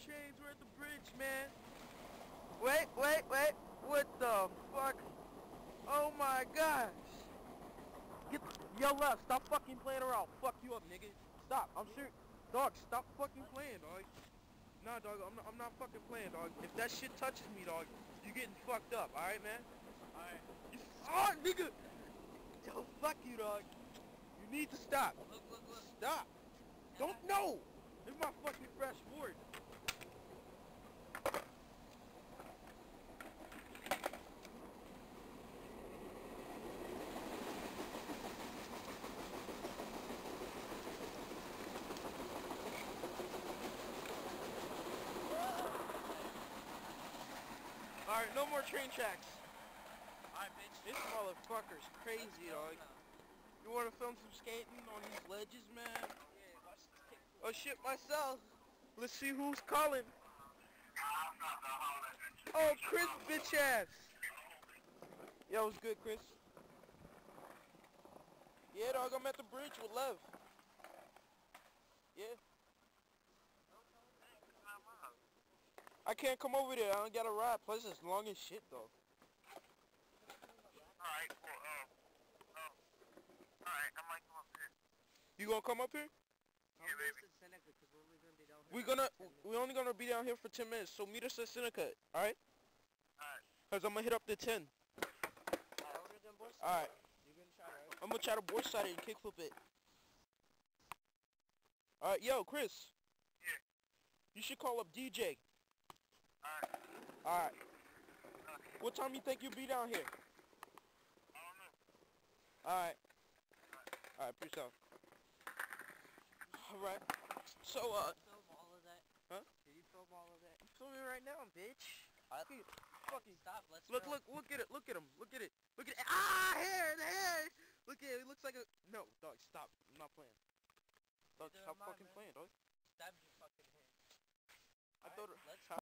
chains. We're at the bridge, man. Wait. What the fuck? Oh my gosh. Yo, left. Stop fucking playing around. Fuck you up, nigga. Stop. I'm sure. Dog, stop fucking playing, dog. Nah, dog. I'm not fucking playing, dog. If that shit touches me, dog, you getting fucked up. All right, man. All right. Oh, nigga. Yo, fuck you, dog. You need to stop. Look. Stop. Don't know. This is my fucking fresh board. Alright, no more train tracks. Alright, bitch. This motherfucker's crazy, dog. You wanna film some skating on these ledges, man? Yeah, watch this kick. Oh shit, myself. Let's see who's calling. Oh, Chris, bitch ass. Yo, what's good, Chris? Yeah, dog, I'm at the bridge with Lev. Yeah. I can't come over there. I don't got a ride. Plus, it's long as shit, though. Alright, well, alright, I might come up here. You gonna come up here? Yeah, baby. We're only gonna be down here for 10 minutes. So meet us at Seneca, alright? Alright. Cause I'm gonna hit up the 10. Alright. I'm gonna try to board side it and kickflip it. Alright, yo, Chris. Yeah. You should call up DJ. Alright. Alright. Okay. What time you think you'll be down here? I don't know. Alright. Alright, peace out. Alright. So, Film all of that? Huh? Did you film all of that? I'm filming right now, bitch. Fucking stop, let's Look at it, look at him, look at it. Ah, the hair! Look at it, it looks like a... No, dog, stop. I'm not playing. Dog, stop fucking playing, dog. Stab your fucking hand. I thought... Let's